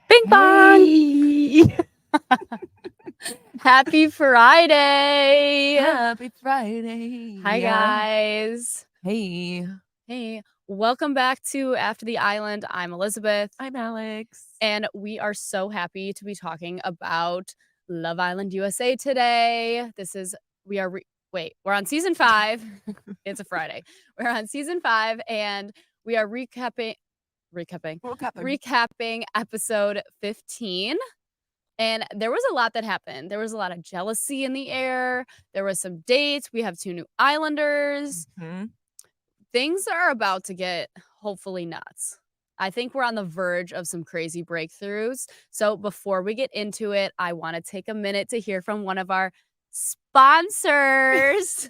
Bing bong. Hey. Happy Friday. Happy Friday. Hi, guys. Hey. Hey, welcome back to After the Island. I'm Elizabeth, I'm Alex. and we are so happy to be talking about Love Island USA today. We're on season 5. It's a Friday. We're on season 5, and we are recapping episode 15. And there was a lot that happened. There was a lot of jealousy in the air. There was some dates. We have 2 new islanders. Things are about to get hopefully nuts. I think we're on the verge of some crazy breakthroughs. So before we get into it, I want to take a minute to hear from one of our sponsors.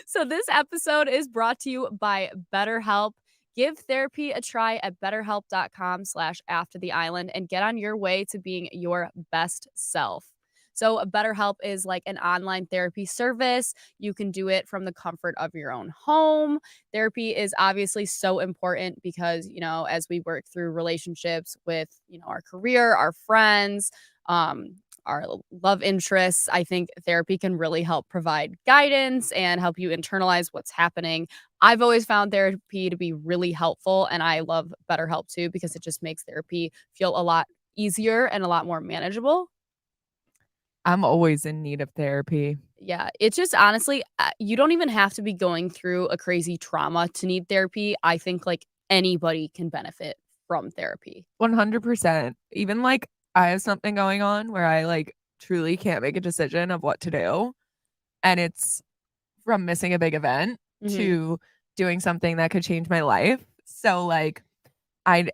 So this episode is brought to you by BetterHelp. Give therapy a try at betterhelp.com/aftertheisland and get on your way to being your best self. So BetterHelp is like an online therapy service. You can do it from the comfort of your own home. Therapy is obviously so important because, as we work through relationships with, our career, our friends, our love interests, I think therapy can really help provide guidance and help you internalize what's happening. I've always found therapy to be really helpful, and I love BetterHelp too because it just makes therapy feel a lot easier and a lot more manageable. I'm always in need of therapy. Yeah, it's just honestly, you don't even have to be going through a crazy trauma to need therapy. I think like anybody can benefit from therapy. 100%. Even like I have something going on where I like truly can't make a decision of what to do. And it's from missing a big event to doing something that could change my life. So like I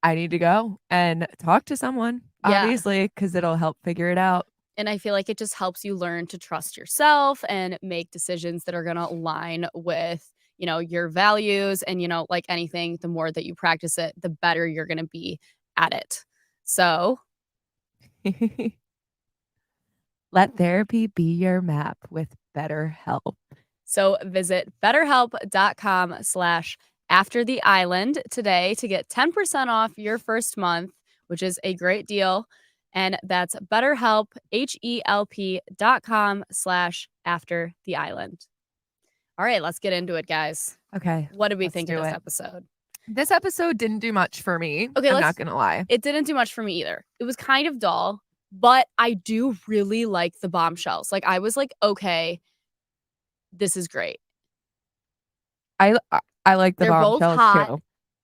need to go and talk to someone, obviously, because it'll help figure it out. And I feel like it just helps you learn to trust yourself and make decisions that are going to align with, your values. And, like anything, the more that you practice it, the better you're going to be at it. So let therapy be your map with BetterHelp. So visit betterhelp.com/aftertheisland today to get 10% off your first month, which is a great deal. And that's BetterHelp, HELP.com/aftertheisland. All right, let's get into it, guys. Okay. What did we think of this episode? This episode didn't do much for me. Okay, I'm not going to lie. It didn't do much for me either. It was kind of dull, but I do really like the bombshells. Like, I was like, okay, this is great. I like the bombshells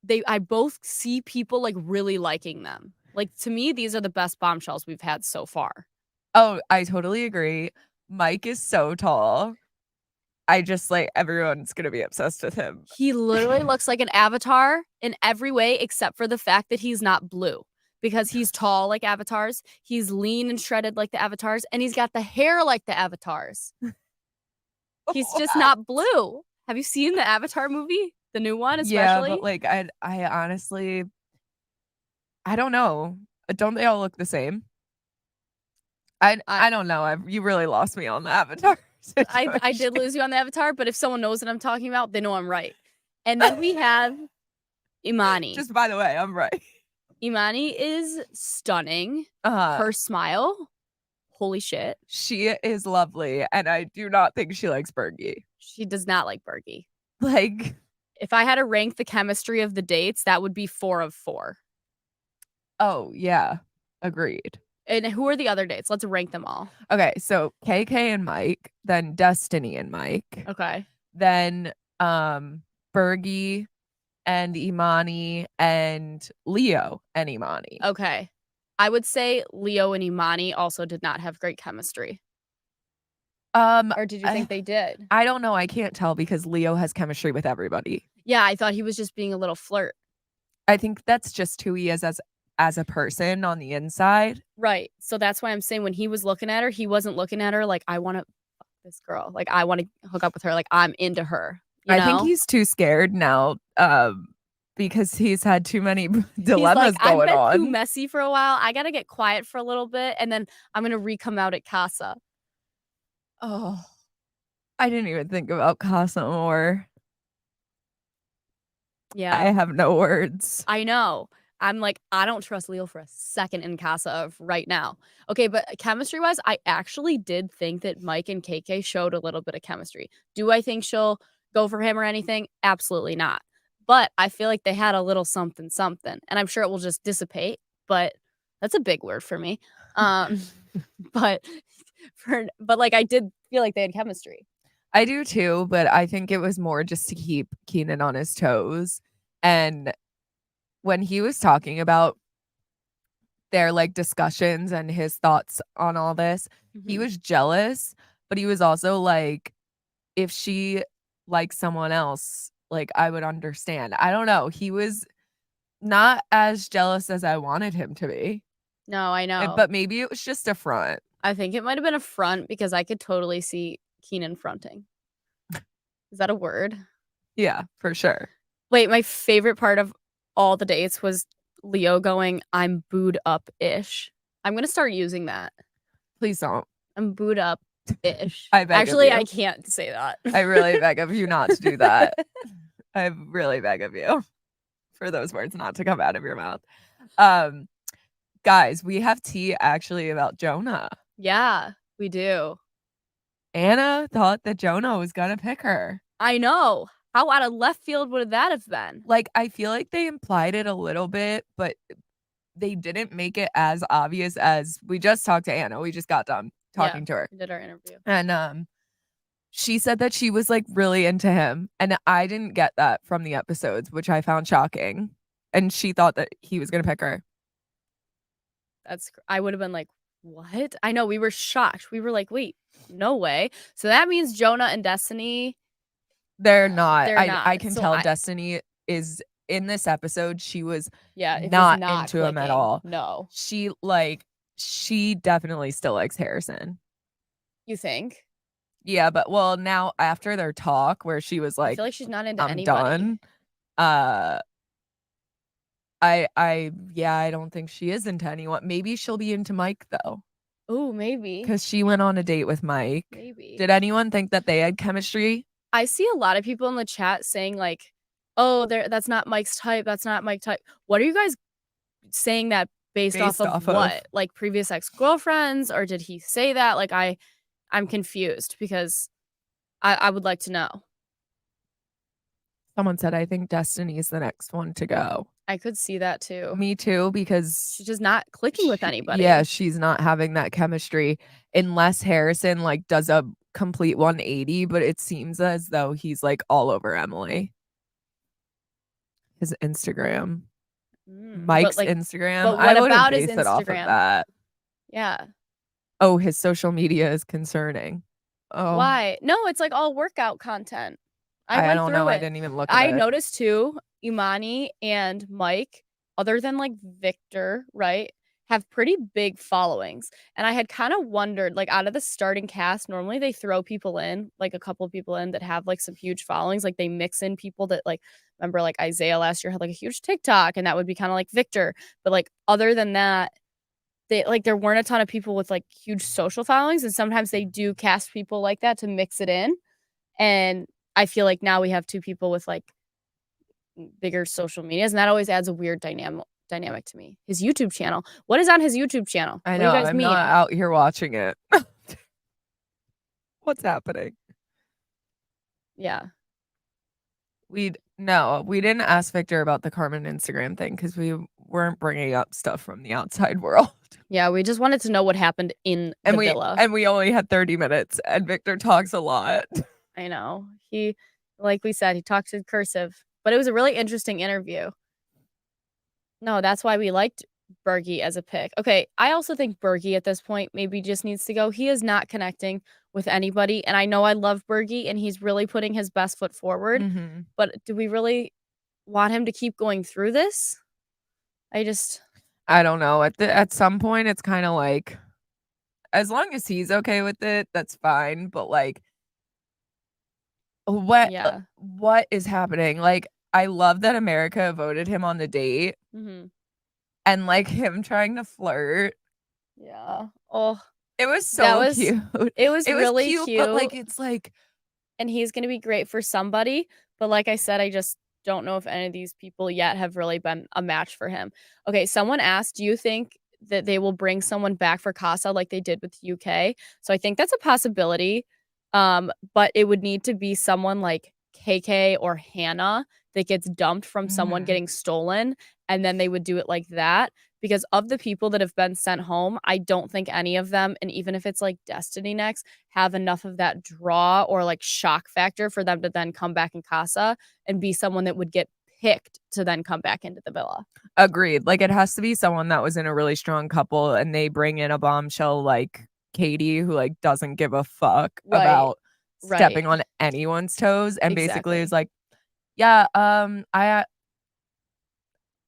too. I both see people like really liking them. Like, to me, these are the best bombshells we've had so far. Oh, I totally agree. Mike is so tall. I just like everyone's gonna be obsessed with him. He literally looks like an avatar in every way except for the fact that he's not blue. Because he's tall like avatars, he's lean and shredded like the avatars, and he's got the hair like the avatars. He's just not blue. Have you seen the Avatar movie? The new one, especially? Yeah, but like I honestly, I don't know. Don't they all look the same? I don't know. You really lost me on the Avatar. I did lose you on the Avatar, but if someone knows what I'm talking about, they know I'm right. And then we have Imani. Just by the way, I'm right. Imani is stunning. Her smile, holy shit. She is lovely, and I do not think she likes Bergie. She does not like Bergie. Like, if I had to rank the chemistry of the dates, that would be 4 of 4. Oh, yeah. Agreed. And who are the other dates? Let's rank them all. Okay, so KK and Mike, then Destiny and Mike. Okay. Then Bergie and Imani and Leo and Imani. Okay. I would say Leo and Imani also did not have great chemistry. Or did you think they did? I don't know. I can't tell because Leo has chemistry with everybody. Yeah, I thought he was just being a little flirt. I think that's just who he is as a person on the inside. Right. So that's why I'm saying when he was looking at her, he wasn't looking at her like, I want to fuck this girl. Like, I want to hook up with her. Like, I'm into her. I think he's too scared now because he's had too many dilemmas going on. I've been too messy for a while. I got to get quiet for a little bit, and then I'm going to re-come out at Casa. Oh, I didn't even think about Casa Amor. Yeah. I have no words. I know. I'm like, I don't trust Leo for a second in Casa right now. Okay, but chemistry wise, I actually did think that Mike and KK showed a little bit of chemistry. Do I think she'll go for him or anything? Absolutely not. But I feel like they had a little something something, and I'm sure it will just dissipate, but that's a big word for me. Um but but like I did feel like they had chemistry. I do too, but I think it was more just to keep Keenan on his toes. And when he was talking about their like discussions and his thoughts on all this, he Mhm. was jealous, but he was also like, if she likes someone else, like I would understand. I don't know. He was not as jealous as I wanted him to be. No, I know. But maybe it was just a front. I think it might have been a front because I could totally see Keenan fronting. Is that a word? Yeah, for sure. Wait, my favorite part of all the dates was Leo going, "I'm booed up-ish." I'm gonna start using that. Please don't. I'm booed up-ish. I beg of Actually, you. I can't say that. I really beg of you not to do that. I really beg of you for those words not to come out of your mouth. Um, guys, we have tea actually about Jonah. Yeah, we do. Anna thought that Jonah was gonna pick her. I know. How out of left field would that have been? Like, I feel like they implied it a little bit, but they didn't make it as obvious as we just talked to Anna. We just got done Yeah, talking to her. we did our interview. And she said that she was like really into him. And I didn't get that from the episodes, which I found shocking. And she thought that he was gonna pick her. I would have been like, "What?" I know, we were shocked. We were like, "Wait, no way." So that means Jonah and Destiny, They're not. they're not. I can So tell Destiny is in this episode, she was yeah, it was not not into him at clicking. all. No. She definitely still likes Harrison. You think? Yeah, but well, now after their talk where she was I like, feel like she's not into I'm anybody. done. Uh I don't think she is into anyone. Maybe she'll be into Mike though. Oh, maybe. Because she went on a date with Mike. Maybe. Did anyone think that they had chemistry? I see a lot of people in the chat saying like, "Oh, that's not Mike's type. That's not Mike type." What are you guys saying that based off Based of off of what? Like previous ex-girlfriends, or did he say that? Like I'm confused because I would like to know. someone said, I think Destiny is the next one to go. I could see that too. Me too, because She's just not clicking with anybody. yeah, she's not having that chemistry unless Harrison like does a complete 180, but it seems as though he's like all over Emily. His Instagram. Mike's But Instagram. but I what wouldn't about his base it off of Instagram? that. Yeah. Oh, his social media is concerning. Oh, Why? No, it's like all workout content. I I went don't through know. I it. didn't even look at I it. noticed too, Imani and Mike, other than like Victor, right, have pretty big followings. And I had kind of wondered, like, out of the starting cast, normally they throw people in, like a couple of people in that have like some huge followings. Like they mix in people that like, remember like Isaiah last year had like a huge TikTok, and that would be kind of like Victor. But like other than that, they like there weren't a ton of people with like huge social followings. And sometimes they do cast people like that to mix it in. And I feel like now we have two people with like bigger social medias, and that always adds a weird dynamic to me. His YouTube channel. What is on his YouTube channel? I What know. do you guys I'm mean? not out here watching it. What's happening? Yeah. We didn't ask Victor about the Carmen Instagram thing because we weren't bringing up stuff from the outside world. Yeah, we just wanted to know what happened in the villa. And we only had 30 minutes, and Victor talks a lot. I know. He, like we said, he talked in cursive, but it was a really interesting interview. No, that's why we liked Bergie as a pick. Okay, I also think Bergie at this point maybe just needs to go. He is not connecting with anybody, and I know I love Bergie, and he's really putting his best foot forward, but do we really want him to keep going through this? I don't know. At some point, it's kind of like, as long as he's okay with it, that's fine. But like, what is happening? Like, I love that America voted him on the date, and like him trying to flirt. Yeah. Oh, it was so cute. It was really cute, but like it's like, and he's gonna be great for somebody. But like I said, I just don't know if any of these people yet have really been a match for him. Okay, someone asked, do you think that they will bring someone back for Casa like they did with UK? So I think that's a possibility. But it would need to be someone like KK or Hannah that gets dumped from someone Mhm. getting stolen, and then they would do it like that. Because of the people that have been sent home, I don't think any of them, and even if it's like Destiny next, have enough of that draw or like shock factor for them to then come back in Casa and be someone that would get picked to then come back into the villa. Agreed. Like, it has to be someone that was in a really strong couple, and they bring in a bombshell like Katie, who, like, doesn't give a fuck Right. about Right. stepping on anyone's toes, and basically is Exactly. like, "Yeah,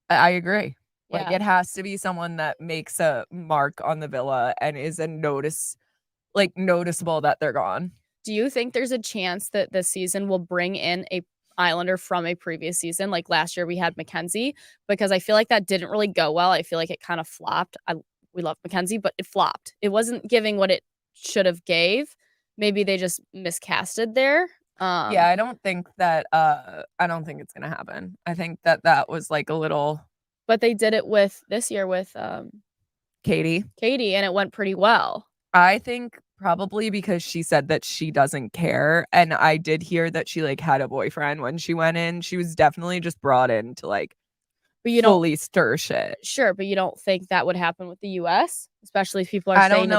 I agree." Like, Yeah. it has to be someone that makes a mark on the villa and is a noticeable that they're gone. Do you think there's a chance that this season will bring in a Islander from a previous season? Like last year we had Mackenzie, because I feel like that didn't really go well. I feel like it kind of flopped. We love Mackenzie, but it flopped. It wasn't giving what it should have gave. Maybe they just miscasted there. Yeah, I don't think it's gonna happen. I think that was, like, a little But they did it with this year with Katie. Katie, and it went pretty well. I think probably because she said that she doesn't care, and I did hear that she, like, had a boyfriend when she went in. She was definitely just brought in to, like, But you don't fully stir shit. Sure, but you don't think that would happen with the US, especially if people are saying it's getting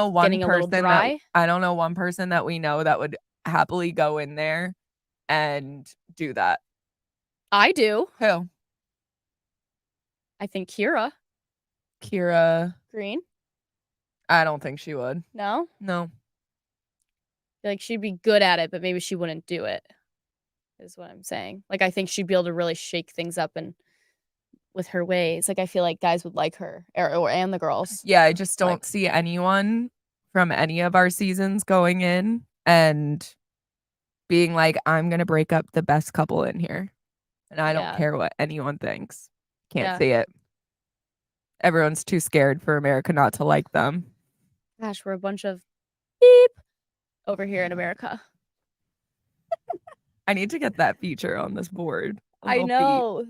a little dry? I don't know one person that we know that would happily go in there and do that. I do. Who? I think Kira Kira. Green. I don't think she would. No? No. Like, she'd be good at it, but maybe she wouldn't do it, is what I'm saying. Like, I think she'd be able to really shake things up and with her ways. Like, I feel like guys would like her, and the girls. Yeah, I just Like, don't see anyone from any of our seasons going in and being like, "I'm gonna break up the best couple in here." And I don't yeah. care what anyone thinks. Can't Yeah. see it. Everyone's too scared for America not to like them. Gosh, we're a bunch of beep over here in America. I need to get that feature on this board. A I little beat. know.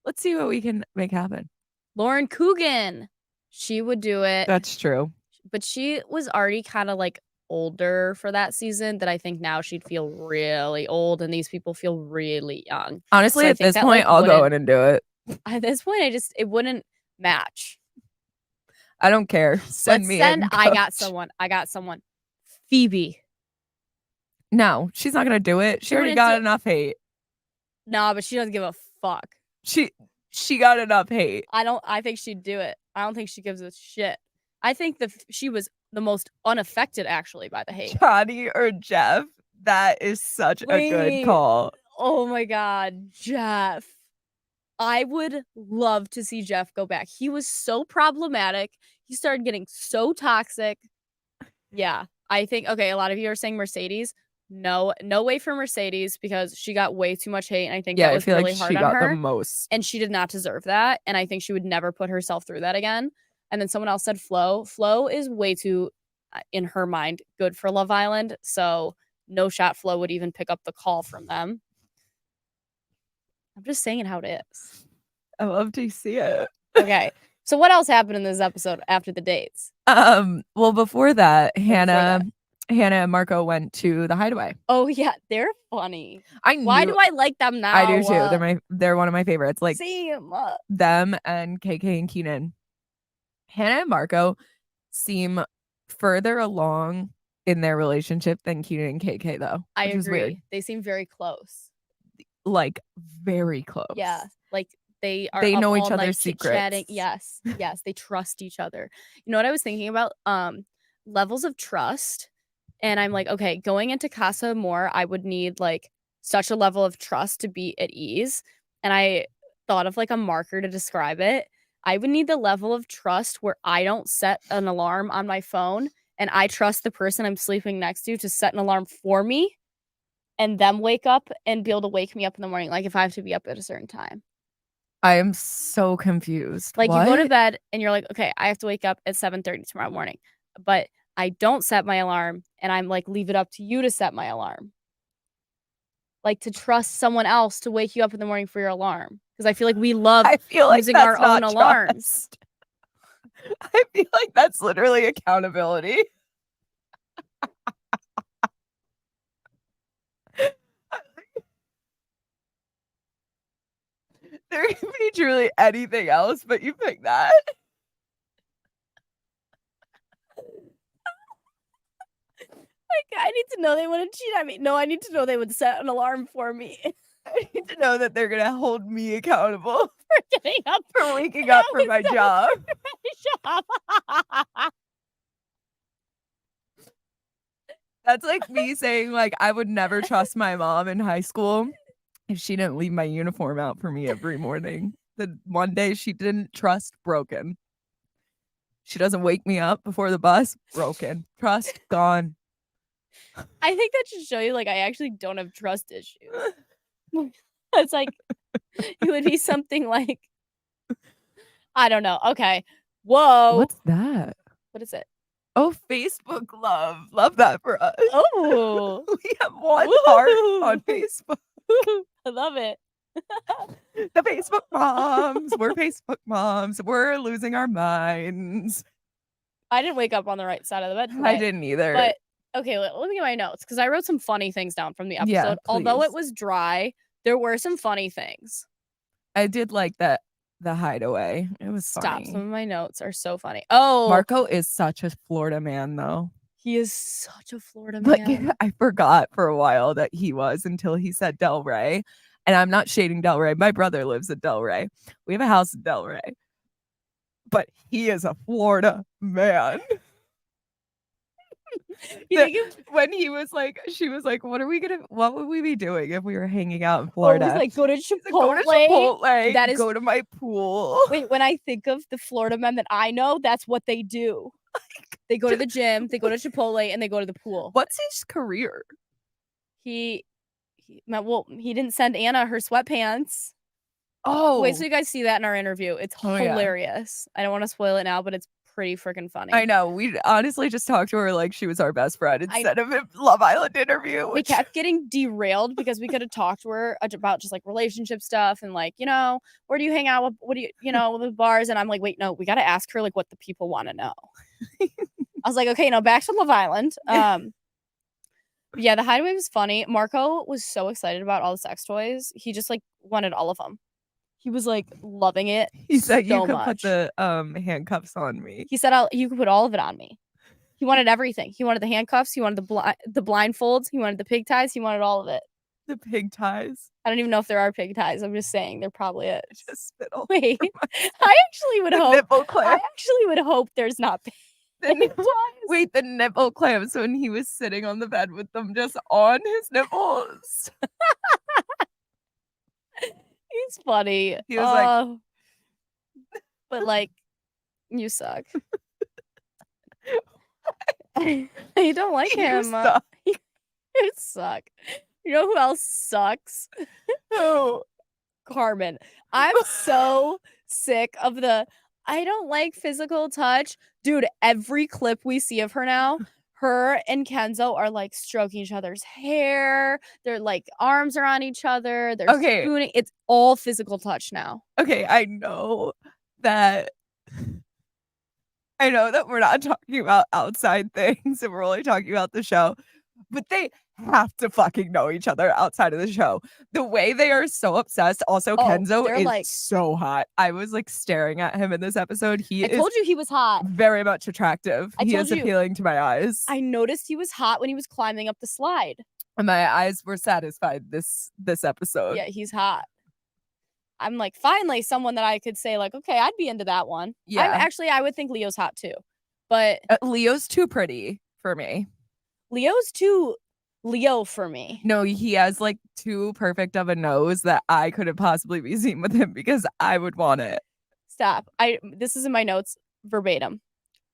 Let's see what we can make happen. Lauren Coogan. She would do it. That's true. But she was already kind of like older for that season, that I think now she'd feel really old and these people feel really young. Honestly, So I at think this that point, like I'll go wouldn't in and do it. at this point it wouldn't match. I don't care. Send me in, I got coach. someone. I got someone. Phoebe. No, she's not gonna do it. She already wouldn't got do enough hate. Nah, but she doesn't give a fuck. She got enough hate. I think she'd do it. I don't think she gives a shit. I think she was the most unaffected actually by the hate. Johnny or Jeff? That is such a good Wait. call. Oh my god, Jeff. I would love to see Jeff go back. He was so problematic. He started getting so toxic. Yeah, I think okay, a lot of you are saying Mercedes. No, no way for Mercedes, because she got way too much hate, and I think Yeah, that I was feel like really hard she on got the her, most. and she did not deserve that, and I think she would never put herself through that again. And then someone else said Flo. Flo is way too, in her mind, good for Love Island, so no shot Flo would even pick up the call from them. I'm just saying it how it is. I love to see it. Okay. So what else happened in this episode after the dates? Well, before that, Before that. Hannah and Marco went to the Hideaway. Oh yeah, they're funny. I Why knew do I like them now? I do too. They're one of my favorites. Like Same. them and KK and Keenan. Hannah and Marco seem further along in their relationship than Keenan and KK though. I Which is weird. agree. They seem very close. Like very close. Yeah. Like they are They up know each all night other's chit-chatting. secrets. Yes. Yes. They trust each other. You know what I was thinking about? Levels of trust. And I'm like, okay, going into Casa Amor, I would need like such a level of trust to be at ease. And I thought of like a marker to describe it. I would need the level of trust where I don't set an alarm on my phone, and I trust the person I'm sleeping next to set an alarm for me and them wake up and be able to wake me up in the morning. Like if I have to be up at a certain time. I am so confused. Like what? You go to bed and you're like, okay, I have to wake up at 7:30 tomorrow morning. But I don't set my alarm, and I'm like, leave it up to you to set my alarm. like to trust someone else to wake you up in the morning for your alarm. Because I feel like we love I feel like using that's our own not alarms. trust. I feel like that's literally accountability. There can be truly anything else, but you pick that. Like, I need to know they wouldn't cheat on me. No, I need to know they would set an alarm for me. I need to know that they're gonna hold me accountable For getting up. for waking up for my job. That's like me saying, like, I would never trust my mom in high school if she didn't leave my uniform out for me every morning. The one day she didn't trust, broken. She doesn't wake me up before the bus, broken. Trust, gone. I think that should show you, like, I actually don't have trust issues. It's like, it would be something like, I don't know. Okay. Whoa. What's that? What is it? Oh, Facebook love. Love that for us. Oh. We have one heart on Facebook. I love it. The Facebook moms. We're Facebook moms. We're losing our minds. I didn't wake up on the right side of the bed today. I didn't either. But okay, let me get my notes because I wrote some funny things down from the episode. Yeah, Although please. it was dry, there were some funny things. I did like that the Hideaway. It was funny. Some of my notes are so funny. Oh, Marco is such a Florida man, though. He is such a Florida man. Like, I forgot for a while that he was until he said Delray. And I'm not shading Delray. My brother lives in Delray. We have a house in Delray. But he is a Florida man. When he was like, she was like, what would we be doing if we were hanging out in Florida? He's like, go to Chipotle. Go to Chipotle. That is, go to my pool. Wait, when I think of the Florida men that I know, that's what they do. They go to the gym, they go to Chipotle, and they go to the pool. What's his career? He didn't send Anna her sweatpants. Oh. Wait, so you guys see that in our interview. It's hilarious. Yeah. I don't want to spoil it now, but it's pretty freaking funny. I know. We honestly just talked to her like she was our best friend instead of a Love Island interview. We kept getting derailed because we could have talked to her about just like relationship stuff and like, you know, where do you hang out with, what do you know, with bars? And I'm like, wait, no, we got to ask her like what the people want to know. I was like, okay, no, back to Love Island. Yeah, the Hideaway was funny. Marco was so excited about all the sex toys. He just like wanted all of them. He was like loving it. He said you could put the handcuffs on me. He said you could put all of it on me. He wanted everything. He wanted the handcuffs. He wanted the blindfolds. He wanted the pig ties. He wanted all of it. The pig ties. I don't even know if there are pig ties. I'm just saying there probably is. Just spittle. Wait, I actually would hope. Nipple clamp. I actually would hope there's not pig ties. Wait, the nipple clamps when he was sitting on the bed with them just on his nipples. He's funny. He was but like, you suck. I don't like him. You suck. You know who else sucks? Who? Carmen. I'm so sick of I don't like physical touch. Dude, every clip we see of her now, her and Kenzo are like stroking each other's hair. Their like arms are on each other. They're spooning. It's all physical touch now. Okay, I know that we're not talking about outside things and we're only talking about the show, but they have to fucking know each other outside of the show. The way they are so obsessed. Also, Kenzo is like so hot. I was like staring at him in this episode. I told you he was hot. Very much attractive. He is appealing to my eyes. I noticed he was hot when he was climbing up the slide. And my eyes were satisfied this episode. Yeah, he's hot. I'm like, finally someone that I could say like, okay, I'd be into that one. Yeah. I would think Leo's hot too. But Leo's too pretty for me. Leo's too Leo for me. No, he has like too perfect of a nose that I couldn't possibly be seen with him because I would want it. Stop. This is in my notes verbatim.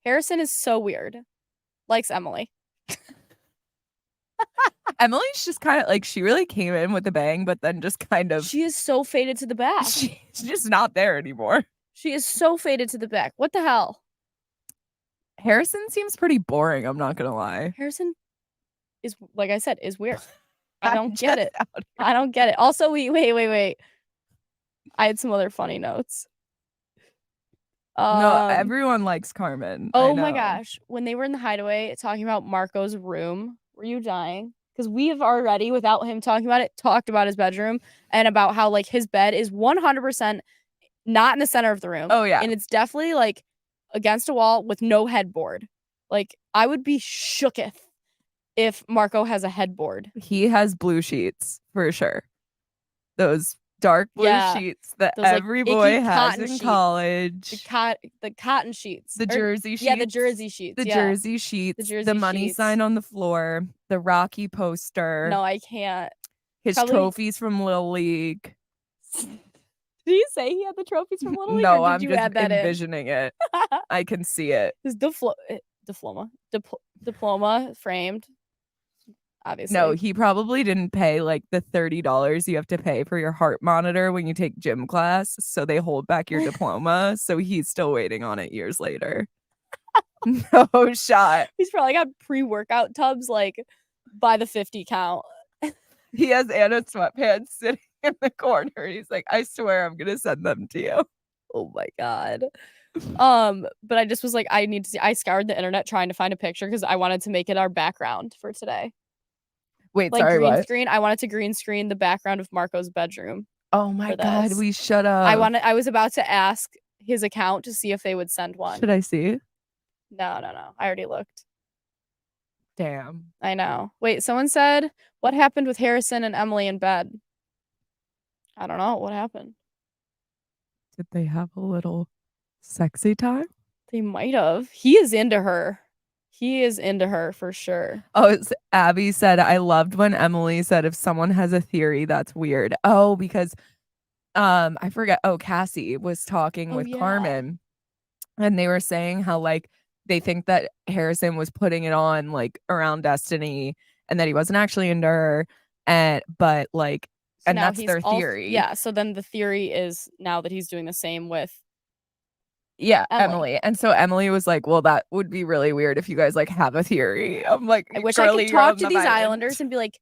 Harrison is so weird. Likes Emily. Emily's just kind of like, she really came in with a bang, but then just kind of. She is so faded to the back. She's just not there anymore. She is so faded to the back. What the hell? Harrison seems pretty boring, I'm not gonna lie. Harrison is, like I said, is weird. I don't get it. I don't get it. Also, wait. I had some other funny notes. No, everyone likes Carmen. Oh my gosh. When they were in the Hideaway talking about Marco's room, were you dying? Because we have already, without him talking about it, talked about his bedroom and about how like his bed is 100% not in the center of the room. Oh yeah. And it's definitely like against a wall with no headboard. Like I would be shooketh if Marco has a headboard. He has blue sheets for sure. Those dark blue sheets that those, every boy has in sheets. college. The cotton sheets. The jersey sheets. Yeah, the jersey sheets. The jersey sheets. The money sign on the floor. The Rocky poster. No, I can't. His trophies from Little League. Did you say he had the trophies from Little League? No, I'm just envisioning it. I can see it. His diploma framed. Obviously. No, he probably didn't pay like the $30 you have to pay for your heart monitor when you take gym class. So they hold back your diploma. So he's still waiting on it years later. No shot. He's probably got pre-workout tubs like by the 50 count. He has Anna sweatpants sitting in the corner. He's like, I swear I'm gonna send them to you. Oh my God. But I just was like, I need to see. I scoured the internet trying to find a picture because I wanted to make it our background for today. Wait, like sorry, green what? screen. I wanted to green screen the background of Marco's bedroom. Oh my God, we should have. I was about to ask his account to see if they would send one. Should I see? No. I already looked. Damn. I know. Wait, someone said, what happened with Harrison and Emily in bed? I don't know. What happened? Did they have a little sexy time? They might have. He is into her. He is into her for sure. Oh, Abby said, I loved when Emily said, if someone has a theory, that's weird. Oh, because I forget. Oh, Kassy was talking with Carmen and they were saying how like they think that Harrison was putting it on like around Destiny and that he wasn't actually into her. But like, so and that's their theory. Yeah. So then the theory is now that he's doing the same with Emily. And so Emily was like, well, that would be really weird if you guys like have a theory. I'm like, I wish I could talk to these Islanders and be like,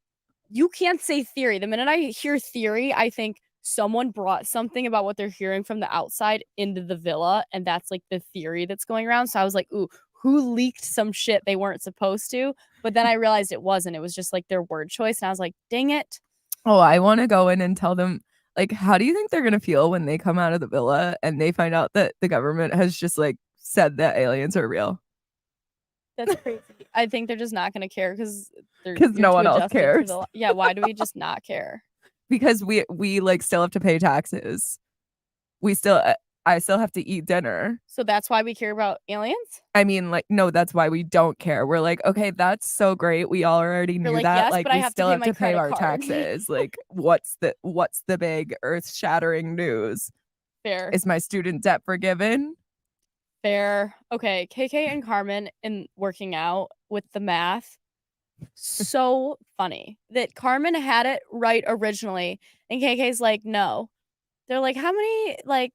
you can't say theory. The minute I hear theory, I think someone brought something about what they're hearing from the outside into the villa. And that's like the theory that's going around. So I was like, ooh, who leaked some shit they weren't supposed to? But then I realized it wasn't. It was just like their word choice. And I was like, dang it. Oh, I want to go in and tell them. Like, how do you think they're going to feel when they come out of the villa and they find out that the government has just, like, said that aliens are real? That's crazy. I think they're just not going to care because no one else cares. Yeah, why do we just not care? Because we like, still have to pay taxes. I still have to eat dinner. So that's why we care about aliens? I mean, like, no, that's why we don't care. We're like, okay, that's so great. We all already knew that. Yes, like, but we still have to pay our taxes. Like, what's the big earth-shattering news? Fair. Is my student debt forgiven? Fair. Okay, KK and Carmen in working out with the math. So funny that Carmen had it right originally, and KK's like, no. They're like, how many, like,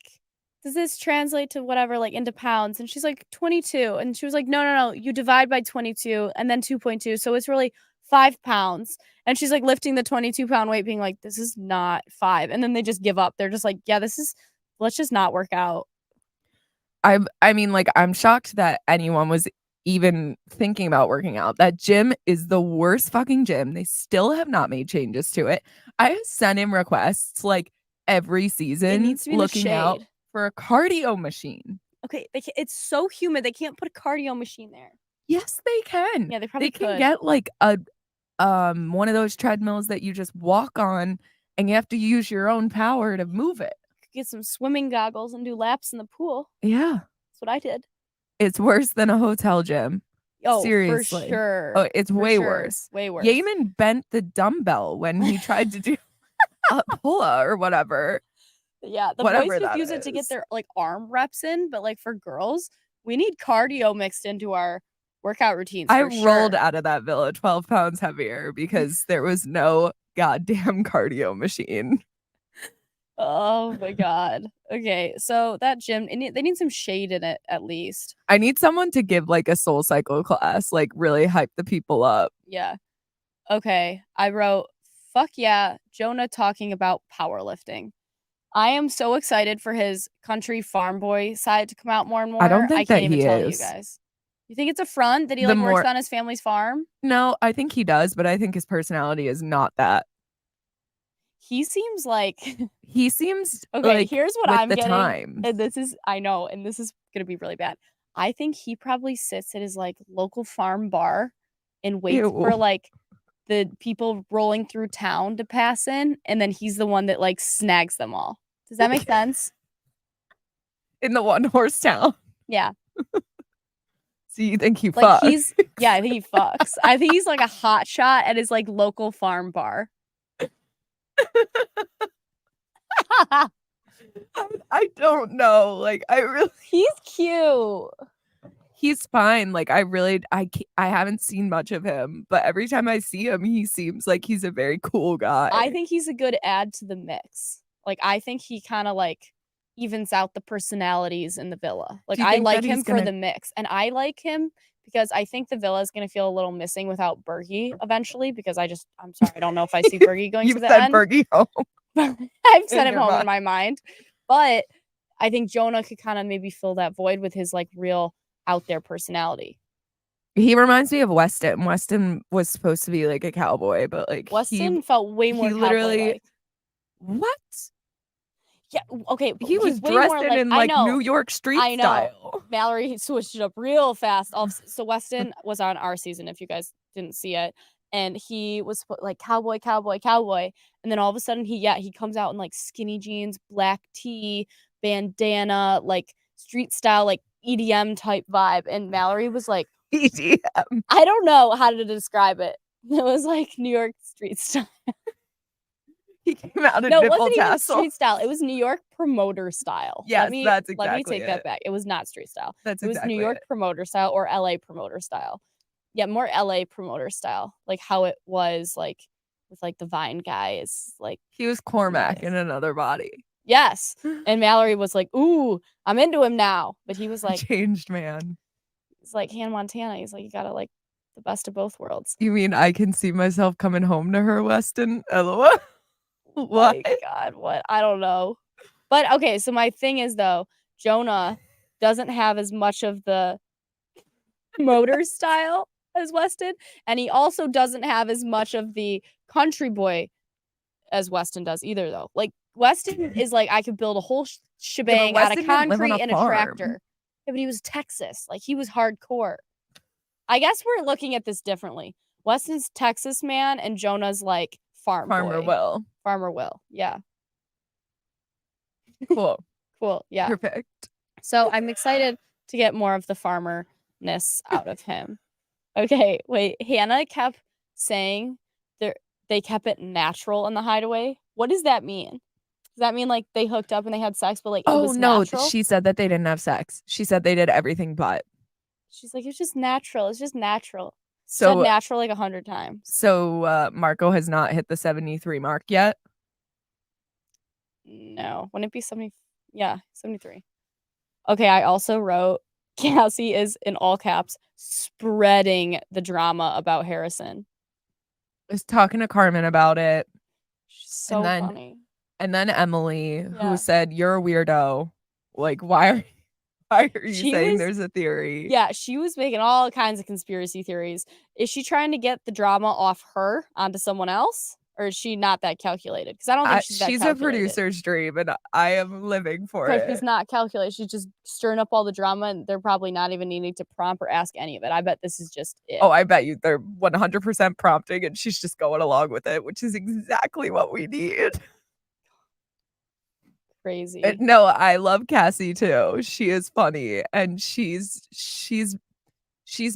does this translate to whatever, like, into pounds? And she's like, 22. And she was like, no. You divide by 22 and then 2.2. So it's really 5 pounds. And she's like lifting the 22-pound weight, being like, this is not 5. And then they just give up. They're just like, yeah, let's just not work out. I mean, like, I'm shocked that anyone was even thinking about working out. That gym is the worst fucking gym. They still have not made changes to it. I sent him requests like every season looking out for a cardio machine. Okay, it's so humid. They can't put a cardio machine there. Yes, they can. Yeah, they probably can get like a one of those treadmills that you just walk on and you have to use your own power to move it. Get some swimming goggles and do laps in the pool. Yeah. That's what I did. It's worse than a hotel gym. Oh, seriously. For sure. Oh, it's way worse. Way worse. Yaman bent the dumbbell when he tried to do a pull-up or whatever. Yeah, the boys just use it to get their like arm reps in, but like for girls, we need cardio mixed into our workout routines. I rolled out of that villa 12 pounds heavier because there was no goddamn cardio machine. Oh my God. Okay, so that gym, they need some shade in it at least. I need someone to give like a soul cycle class, like really hype the people up. Yeah. Okay, I wrote fuck yeah, Jonah talking about powerlifting. I am so excited for his country farm boy side to come out more and I don't more. I think that can't even he tell you is. guys. You think it's a front that he The like works more on his family's farm? No, I think he does, but I think his personality is not that. He seems like He seems okay, like here's what with I'm the getting, times. and this is I know, and this is gonna be really bad. I think he probably sits at his like local farm bar and waits Ew. for like the people rolling through town to pass in, and then he's the one that like snags them all. Does that make sense? In the one horse town. Yeah. So you think he Like fucks? yeah, I think he fucks. I think he's like a hot shot at his like local farm bar. I don't know. Like He's cute. he's fine. Like I haven't seen much of him, but every time I see him, he seems like he's a very cool guy. I think he's a good add to the mix. Like I think he kind of like evens out the personalities in the villa. Like Do you I think like that him he's for gonna the mix, and I like him because I think the villa is going to feel a little missing without Bergie eventually. Because I'm sorry, I don't know if I see Bergie going to You've the said end. Bergie home I've sent in him your home in mind. my mind, but I think Jonah could kind of maybe fill that void with his like real out there personality. He reminds me of Weston. Weston was supposed to be like a cowboy, but like Weston felt way more he cowboy literally like. what? Yeah, okay, He he's was way dressed more like in I like know. New York street I know. style. Mallory switched it up real fast. So Weston was on our season, if you guys didn't see it. And he was like cowboy, cowboy, cowboy. And then all of a sudden he comes out in like skinny jeans, black tee, bandana, like street style, like EDM type vibe. And Mallory was like, EDM. I don't know how to describe it. It was like New York street style. He came out in No, it nipple wasn't even tassel. street style. It was New York promoter style. Yes, that's Let me exactly take that it. back. It was not street style. That's It was New exactly York it. promoter style or LA promoter style. Yeah, more LA promoter style. Like how it was like with like the Vine guys. Like He was Cormac yes. in another body. Yes. And Mallory was like, ooh, I'm into him now. But he was like Changed man. it's like Hannah Montana. He's like, you gotta like the best of both worlds. You mean I can see myself coming home to her, Weston? LOL. What? My God, what? I don't know. But okay, so my thing is though, Jonah doesn't have as much of the motor style as Weston, and he also doesn't have as much of the country boy as Weston does either though. Like Weston is like I could build a whole shebang out of Weston didn't live on concrete a and a farm. tractor. Yeah, but he was Texas. Like he was hardcore. I guess we're looking at this differently. Weston's Texas man and Jonah's like Farmer boy. Will. Farmer Will. Yeah. Cool. Cool. Yeah. Perfect. So I'm excited to get more of the farmer-ness out of him. Okay, wait. Hannah kept saying they kept it natural in the Hideaway. What does that mean? Does that mean like they hooked up and they had sex, but like it was natural? She said that they didn't have sex. She said they did everything but. She's like, it's just natural. It's just natural. So said natural like 100 times. So Marco has not hit the 73 mark yet. No. Wouldn't it be 70? Yeah, 73. Okay, I also wrote Kassy is in all caps spreading the drama about Harrison. I was talking to Carmen about it. She's so funny. And then Emily, who said, "You're a weirdo. Like, why are you saying there's a theory?" Yeah, she was making all kinds of conspiracy theories. Is she trying to get the drama off her onto someone else? Or is she not that calculated? Because I don't think she's that calculated. She's a producer's dream, and I am living for it. She's not calculated. She's just stirring up all the drama, and they're probably not even needing to prompt or ask any of it. I bet this is just it. Oh, I bet you they're 100% prompting, and she's just going along with it, which is exactly what we need. Crazy. No, I love Kassy too. She is funny, and she's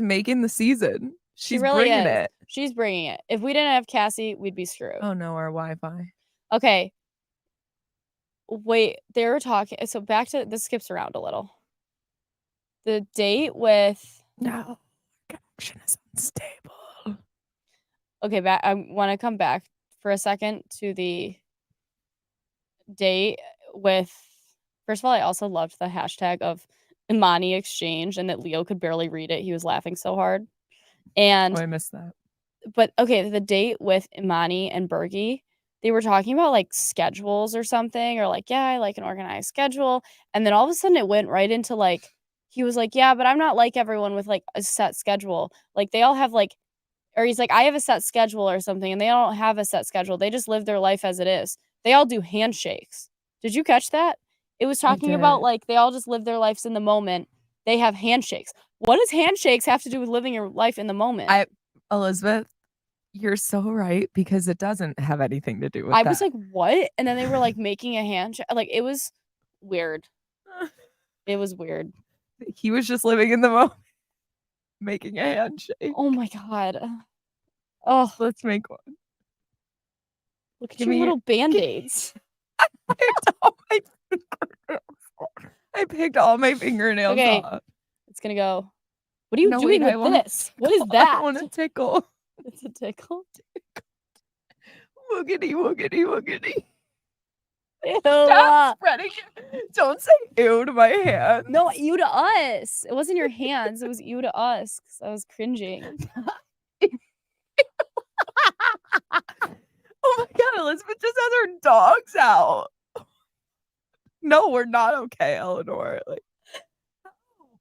making the season. She's really bringing it. She's bringing it. If we didn't have Kassy, we'd be screwed. Oh no, our Wi-Fi. Okay. Wait, they were talking. So back to this skips around a little. The date with no connection is unstable. Okay, back. I want to come back for a second to the date with. First of all, I also loved the hashtag of Imani exchange and that Leo could barely read it. He was laughing so hard. And I missed that. but okay, the date with Imani and Bergie, they were talking about like schedules or something, or like, yeah, I like an organized schedule. And then all of a sudden it went right into like, he was like, yeah, but I'm not like everyone with like a set schedule. Like they all have like, or he's like, I have a set schedule or something, and they don't have a set schedule. They just live their life as it is. They all do handshakes. Did you catch that? It was I talking about did. like they all just live their lives in the moment. They have handshakes. What does handshakes have to do with living your life in the moment? Elizabeth, you're so right because it doesn't have anything to do with I was that. like, what? And then they were like making a handshake. Like it was weird. It was weird. He was just living in the moment, making a handshake. Oh my God. Oh, Let's make one. look at Give your me. little band-aids. I picked all my fingernails. I picked all my fingernails Okay, off. it's gonna go. What are you No, doing wait, I with want this? What is that? I want to tickle. It's a tickle. Woogity, woogity, woogity. Ew. Stop spreading it. Don't say ew to my hands. No, you to us. It wasn't your hands. It was you to us. 'Cause I was cringing. Oh my God, Elizabeth just has her dogs out. No, we're not okay, Eleanor. Like,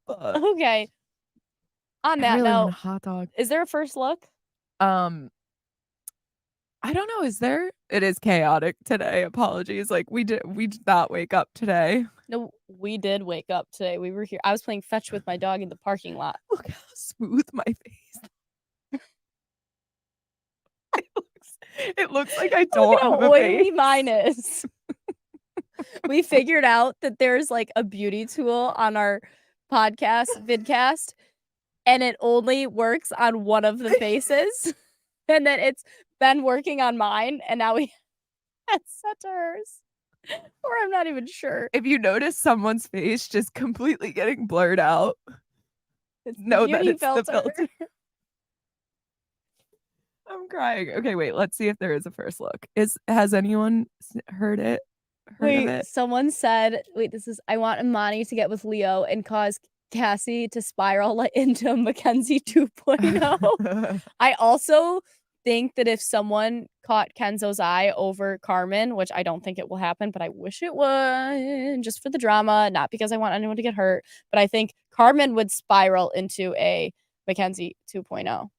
Okay. On I that really want note, a hot dog. is there a first look? I don't know. Is there? It is chaotic today. Apologies. Like we did not wake up today. No, we did wake up today. We were here. I was playing fetch with my dog in the parking lot. Look how smooth my face. It looks like I don't Look at how have a oily face. mine is. We figured out that there's like a beauty tool on our podcast, vidcast, and it only works on one of the faces. And then it's been working on mine, and now we had set to hers. Or I'm not even sure. If you notice someone's face just completely getting blurred out, It's know that beauty it's the filter. filter. I'm crying. Okay, wait. Let's see if there is a first look. Has anyone heard it? Heard of Wait, it? someone said, wait, this is, I want Imani to get with Leo and cause Kassy to spiral like, into Mackenzie 2.0. I also think that if someone caught Kenzo's eye over Carmen, which I don't think it will happen, but I wish it would, just for the drama, not because I want anyone to get hurt, but I think Carmen would spiral into a Mackenzie 2.0.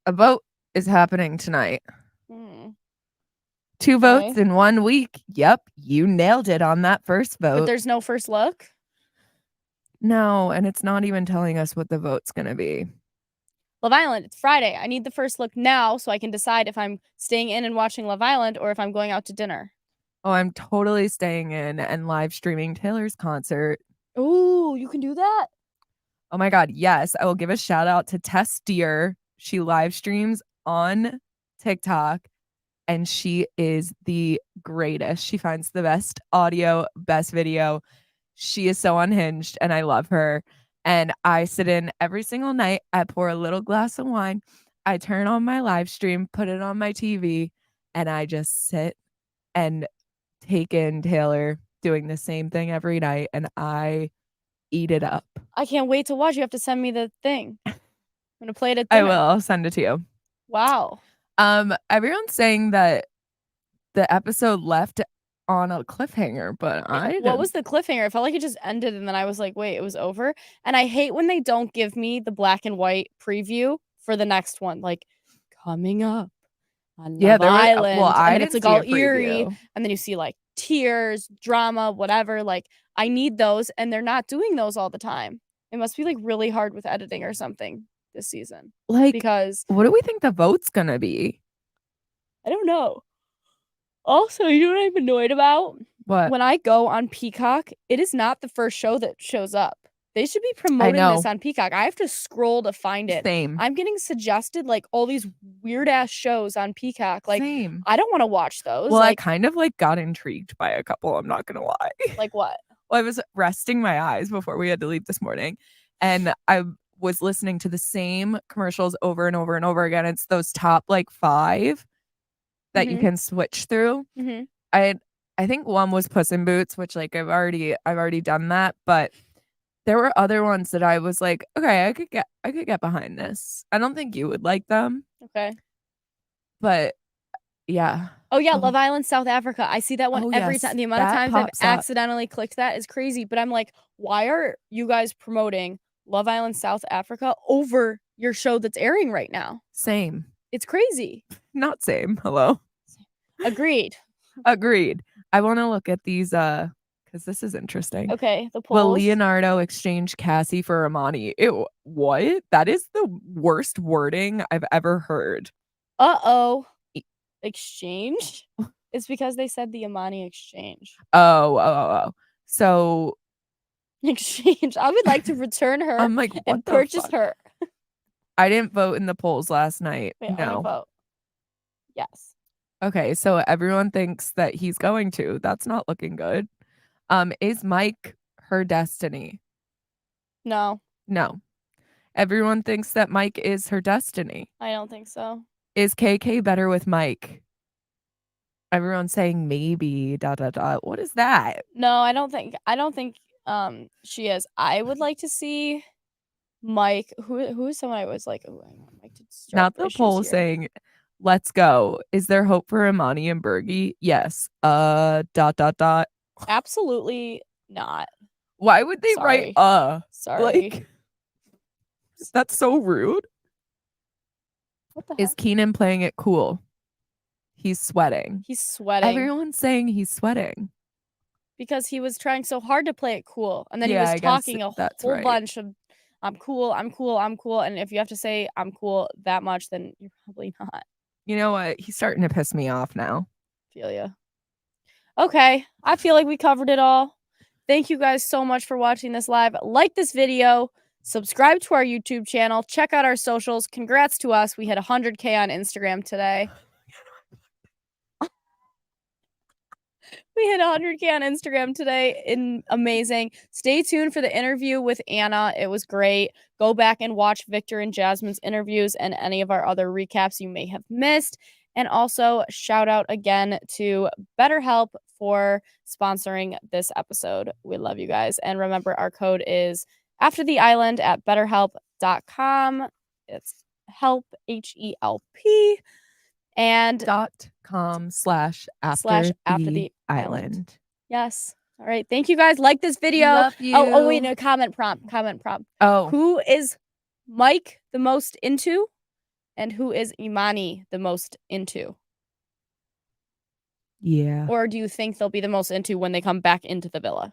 A vote is happening tonight. Hmm. 2 Okay. votes in 1 week. Yep, you nailed it on that first vote. But there's no first look? No, and it's not even telling us what the vote's gonna be. Love Island, it's Friday. I need the first look now so I can decide if I'm staying in and watching Love Island or if I'm going out to dinner. Oh, I'm totally staying in and live streaming Taylor's concert. Ooh, you can do that? Oh my God, yes. I will give a shout out to Tess Deer. She live streams on TikTok and she is the greatest. She finds the best audio, best video. She is so unhinged and I love her. And I sit in every single night. I pour a little glass of wine. I turn on my live stream, put it on my TV, and I just sit and take in Taylor doing the same thing every night. And I eat it up. I can't wait to watch. You have to send me the thing. I'm gonna play it at I dinner. will. I'll send it to you. Wow. Everyone's saying that the episode left on a cliffhanger, but What was the cliffhanger? It felt like it just ended and then I was like, wait, it was over. And I hate when they don't give me the black and white preview for the next one. Like coming up on Love Island. Well, and I then it's didn't like see all a eerie. preview. And then you see like tears, drama, whatever. Like I need those, and they're not doing those all the time. It must be like really hard with editing or something this season. Like, Because what do we think the vote's gonna be? I don't know. Also, you know what I'm annoyed about? What? When I go on Peacock, it is not the first show that shows up. They should be promoting this on Peacock. I have to scroll to find it. Same. I'm getting suggested like all these weird ass shows on Peacock. Like, Same. I don't want to watch those. Well, like, I kind of like got intrigued by a couple. I'm not gonna lie. like what? Well, I was resting my eyes before we had to leave this morning, and I was listening to the same commercials over and over and over again. It's those top like 5 that you can switch through. I think one was Puss in Boots, which like I've already done that, but there were other ones that I was like, okay, I could get behind this. I don't think you would like them, Okay. but yeah. Oh yeah, Oh, Love Island South Africa. I see that one oh every yes, time. The amount of that times I've pops up. accidentally clicked that is crazy. But I'm like, why are you guys promoting Love Island South Africa over your show that's airing right now? Same. It's crazy. Not same. Hello. Agreed. Agreed. I want to look at these because this is interesting. Okay, the Will polls. Leonardo exchange Kassy for Amani? What? That is the worst wording I've ever heard. Uh-oh. Exchange? It's because they said the Amani exchange. Oh. So Exchange. I would like to return her I'm like, what and the purchase fuck? her. I didn't vote in the polls last night. Wait, let me No. vote. Yes. Okay, so everyone thinks that he's going to. That's not looking good. Is Mike her destiny? No, No. Everyone thinks that Mike is her destiny. I don't think so. Is KK better with Mike? Everyone's saying maybe dot dot dot. What is that? No, I don't think she is. I would like to see Mike. Who is someone I was like, oh, I want Mike to start Not the the issues poll here. saying, let's go. Is there hope for Imani and Bergie? Yes. Dot dot dot. Absolutely not. Why would they write Sorry. Sorry. Like, that's so rude. What the Is heck? Keenan playing it cool? He's sweating. He's sweating Everyone's saying he's sweating. because he was trying so hard to play it cool, and then he Yeah, was I guess talking a that's whole right. bunch of I'm cool, I'm cool, I'm cool, and if you have to say I'm cool that much, then you're probably not. You know what? He's starting to piss me off now. Feel ya. Okay, I feel like we covered it all. Thank you guys so much for watching this live. Like this video, subscribe to our YouTube channel, check out our socials. Congrats to us. We hit 100K on Instagram today. We hit 100K on Instagram today. Amazing. Stay tuned for the interview with Anna. It was great. Go back and watch Victor and Jasmine's interviews and any of our other recaps you may have missed. And also, shout out again to BetterHelp for sponsoring this episode. We love you guys. And remember, our code is After the Island at betterhelp.com. It's help, HELP. And .com/after the island. Yes. All right. Thank you guys. Like this video. Love you. Oh, wait, no, comment prompt. Oh. Who is Mike the most into? And who is Imani the most into? Yeah. Or do you think they'll be the most into when they come back into the villa?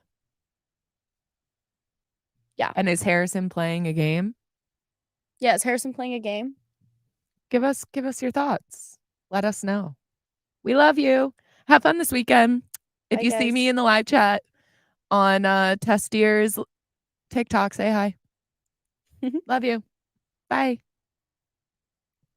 Yeah. And is Harrison playing a game? Yeah, is Harrison playing a game? Give us your thoughts. Let us know. We love you. Have fun this weekend. If Bye, you see me guys. in the live chat on Testier's TikTok, say hi. Love you. Bye.